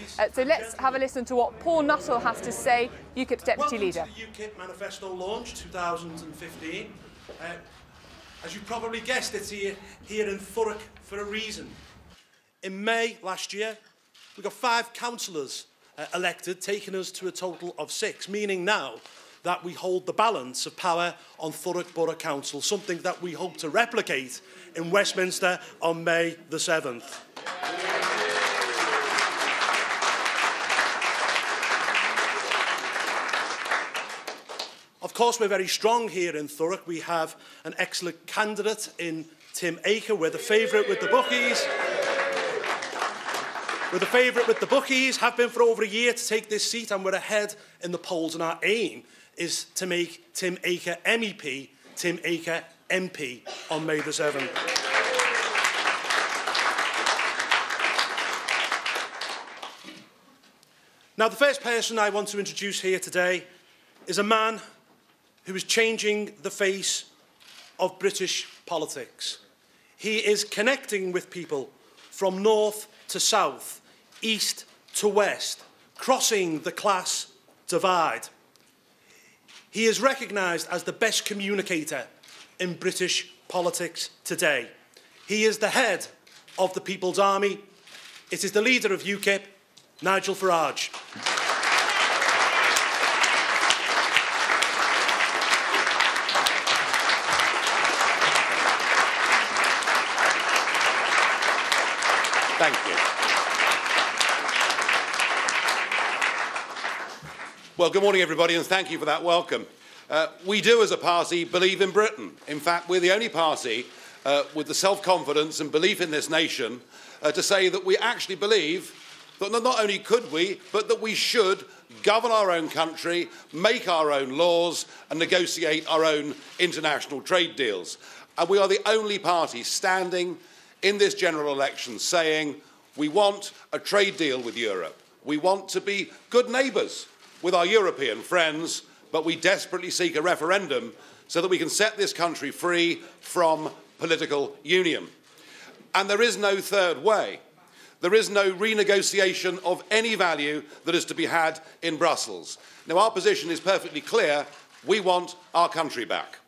So let's have a listen to what Paul Nuttall has to say, UKIP's Deputy Leader. Welcome to the UKIP Manifesto launch 2015. As you probably guessed, it's here in Thurrock for a reason. In May last year, we got 5 councillors elected, taking us to a total of 6, meaning now that we hold the balance of power on Thurrock Borough Council, something that we hope to replicate in Westminster on May the 7th. Of course, we're very strong here in Thurrock. We have an excellent candidate in Tim Aker. We're the favourite with the bookies. We're the favourite with the bookies, have been for over a year to take this seat, and we're ahead in the polls, and our aim is to make Tim Aker MEP, Tim Aker MP on May the 7th. Now, the first person I want to introduce here today is a man who is changing the face of British politics. He is connecting with people from north to south, east to west, crossing the class divide. He is recognised as the best communicator in British politics today. He is the head of the People's Army. It is the leader of UKIP, Nigel Farage. Thank you. Well, good morning, everybody, and thank you for that welcome. We do, as a party, believe in Britain. In fact, we're the only party with the self-confidence and belief in this nation to say that we actually believe that not only could we, but that we should govern our own country, make our own laws, and negotiate our own international trade deals. And we are the only party standing in this general election saying we want a trade deal with Europe. We want to be good neighbours with our European friends, but we desperately seek a referendum so that we can set this country free from political union. And there is no third way. There is no renegotiation of any value that is to be had in Brussels. Now, our position is perfectly clear. We want our country back.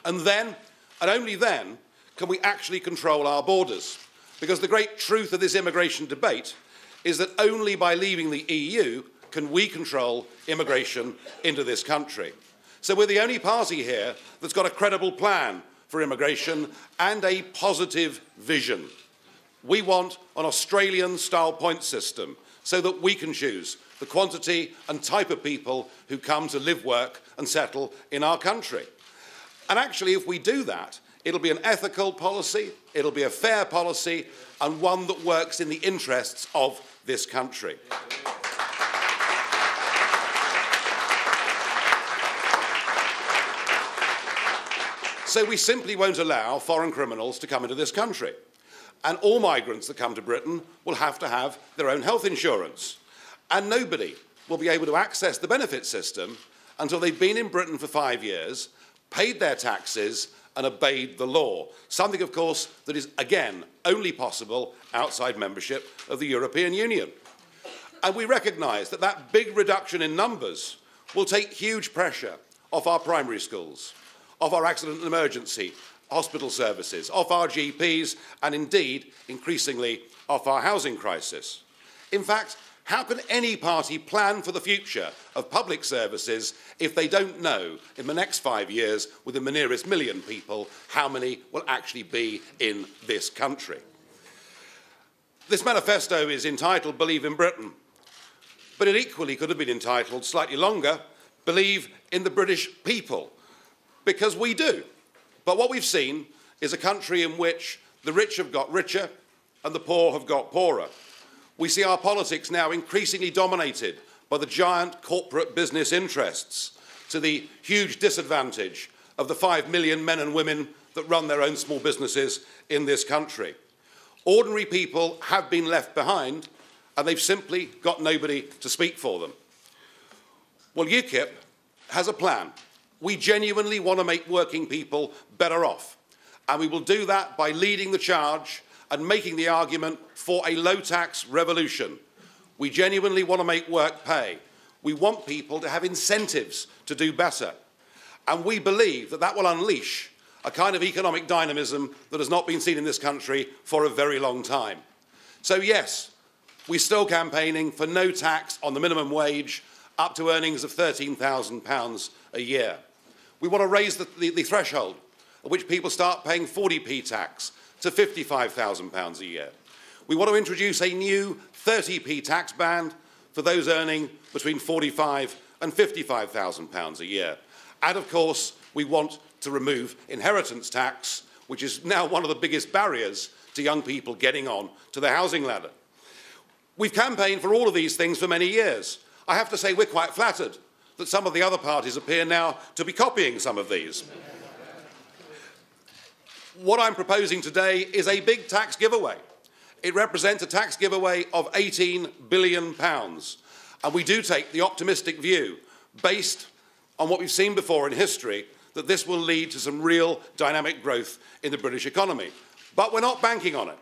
And then, and only then, can we actually control our borders? Because the great truth of this immigration debate is that only by leaving the EU can we control immigration into this country. So we're the only party here that's got a credible plan for immigration and a positive vision. We want an Australian-style point system so that we can choose the quantity and type of people who come to live, work and settle in our country. And actually, if we do that, it'll be an ethical policy, it'll be a fair policy, and one that works in the interests of this country. So we simply won't allow foreign criminals to come into this country. And all migrants that come to Britain will have to have their own health insurance. And nobody will be able to access the benefit system until they've been in Britain for 5 years, paid their taxes, and obeyed the law. Something, of course, that is, again, only possible outside membership of the European Union. And we recognise that that big reduction in numbers will take huge pressure off our primary schools, off our accident and emergency hospital services, off our GPs, and indeed, increasingly, off our housing crisis. In fact, how can any party plan for the future of public services if they don't know in the next 5 years, within the nearest million people, how many will actually be in this country? This manifesto is entitled Believe in Britain, but it equally could have been entitled, slightly longer, Believe in the British people, because we do. But what we've seen is a country in which the rich have got richer and the poor have got poorer. We see our politics now increasingly dominated by the giant corporate business interests, to the huge disadvantage of the 5 million men and women that run their own small businesses in this country. Ordinary people have been left behind, and they've simply got nobody to speak for them. Well, UKIP has a plan. We genuinely want to make working people better off, and we will do that by leading the charge and making the argument for a low-tax revolution. We genuinely want to make work pay. We want people to have incentives to do better. And we believe that that will unleash a kind of economic dynamism that has not been seen in this country for a very long time. So yes, we're still campaigning for no tax on the minimum wage up to earnings of £13,000 a year. We want to raise the threshold at which people start paying 40p tax to £55,000 a year. We want to introduce a new 30p tax band for those earning between £45,000 and £55,000 a year. And of course, we want to remove inheritance tax, which is now one of the biggest barriers to young people getting on to the housing ladder. We've campaigned for all of these things for many years. I have to say we're quite flattered that some of the other parties appear now to be copying some of these. What I'm proposing today is a big tax giveaway. It represents a tax giveaway of £18 billion. And we do take the optimistic view, based on what we've seen before in history, that this will lead to some real dynamic growth in the British economy. But we're not banking on it.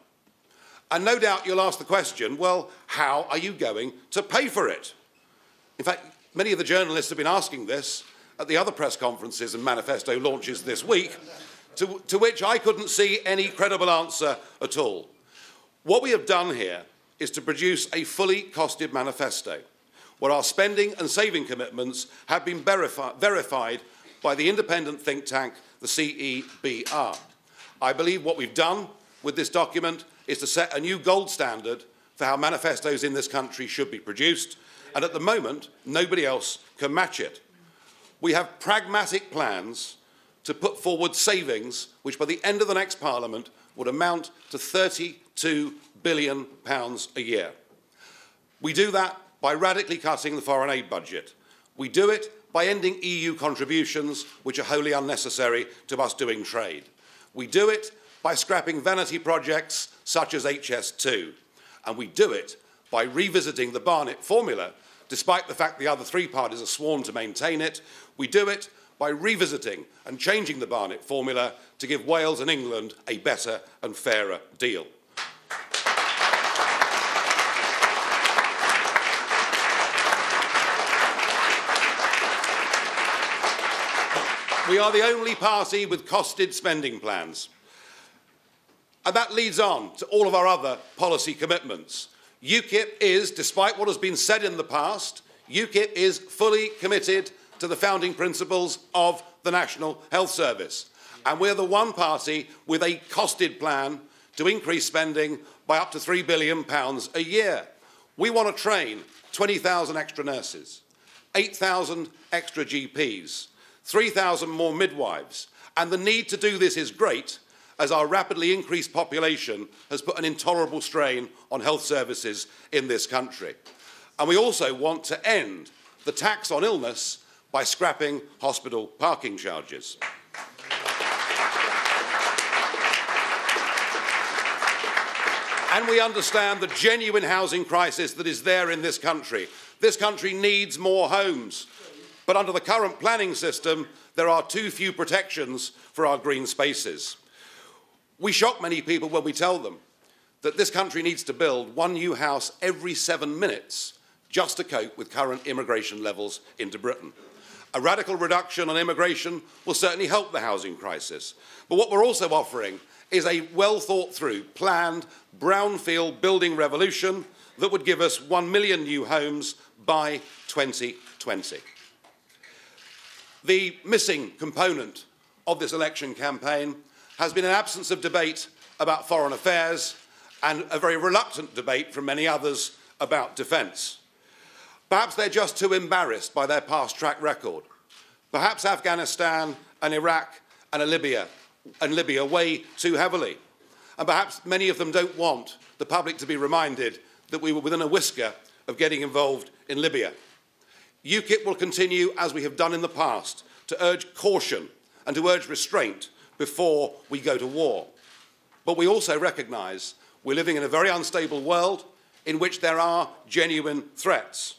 And no doubt you'll ask the question, well, how are you going to pay for it? In fact, many of the journalists have been asking this at the other press conferences and manifesto launches this week, to which I couldn't see any credible answer at all. What we have done here is to produce a fully costed manifesto, where our spending and saving commitments have been verified by the independent think tank, the CEBR. I believe what we've done with this document is to set a new gold standard for how manifestos in this country should be produced, and at the moment, nobody else can match it. We have pragmatic plans to put forward savings, which by the end of the next Parliament would amount to £32 billion a year. We do that by radically cutting the foreign aid budget. We do it by ending EU contributions, which are wholly unnecessary to us doing trade. We do it by scrapping vanity projects such as HS2. And we do it by revisiting the Barnett formula, despite the fact the other three parties are sworn to maintain it. We do it by revisiting and changing the Barnett formula to give Wales and England a better and fairer deal. We are the only party with costed spending plans. And that leads on to all of our other policy commitments. UKIP is, despite what has been said in the past, UKIP is fully committed to the founding principles of the National Health Service. And we're the one party with a costed plan to increase spending by up to £3 billion a year. We want to train 20,000 extra nurses, 8,000 extra GPs, 3,000 more midwives. And the need to do this is great, as our rapidly increased population has put an intolerable strain on health services in this country. And we also want to end the tax on illness by scrapping hospital parking charges. And we understand the genuine housing crisis that is there in this country. This country needs more homes. But under the current planning system, there are too few protections for our green spaces. We shock many people when we tell them that this country needs to build one new house every 7 minutes just to cope with current immigration levels into Britain. A radical reduction on immigration will certainly help the housing crisis. But what we're also offering is a well-thought-through, planned, brownfield building revolution that would give us 1 million new homes by 2020. The missing component of this election campaign has been an absence of debate about foreign affairs and a very reluctant debate from many others about defence. Perhaps they're just too embarrassed by their past track record. Perhaps Afghanistan and Iraq and Libya weigh too heavily. And perhaps many of them don't want the public to be reminded that we were within a whisker of getting involved in Libya. UKIP will continue, as we have done in the past, to urge caution and to urge restraint before we go to war. But we also recognise we're living in a very unstable world in which there are genuine threats.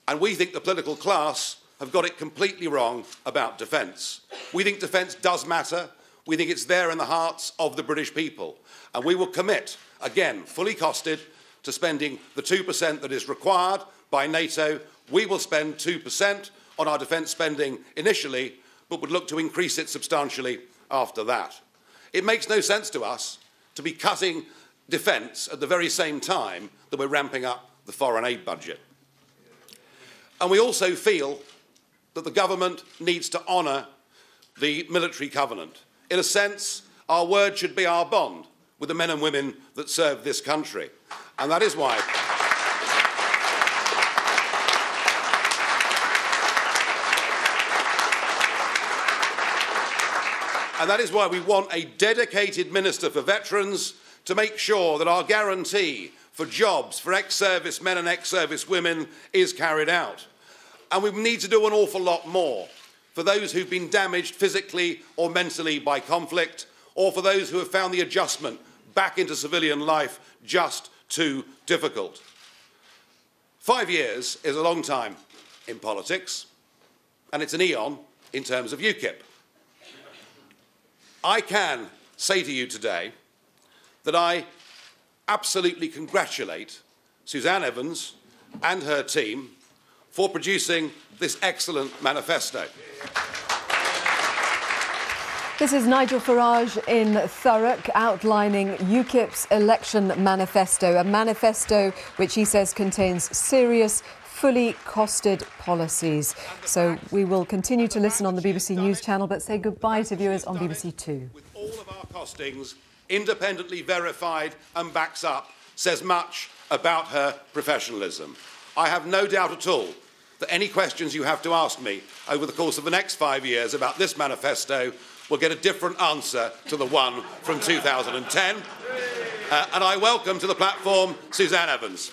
And we think the political class have got it completely wrong about defence. We think defence does matter. We think it's there in the hearts of the British people. And we will commit, again, fully costed, to spending the 2% that is required by NATO. We will spend 2% on our defence spending initially, but would look to increase it substantially after that. It makes no sense to us to be cutting defence at the very same time that we're ramping up the foreign aid budget. And we also feel that the government needs to honour the military covenant. In a sense, our word should be our bond with the men and women that serve this country. And that is why we want a dedicated Minister for Veterans to make sure that our guarantee for jobs for ex-service men and ex-service women is carried out. And we need to do an awful lot more for those who've been damaged physically or mentally by conflict, or for those who have found the adjustment back into civilian life just too difficult. 5 years is a long time in politics, and it's an eon in terms of UKIP. I can say to you today that I absolutely congratulate Suzanne Evans and her team for producing this excellent manifesto. This is Nigel Farage in Thurrock outlining UKIP's election manifesto, a manifesto which he says contains serious, fully costed policies. So we will continue to listen on the BBC News channel, but say goodbye to viewers on BBC Two. With all of our costings independently verified and backs up, says much about her professionalism. I have no doubt at all that any questions you have to ask me over the course of the next 5 years about this manifesto will get a different answer to the one from 2010. And I welcome to the platform Suzanne Evans.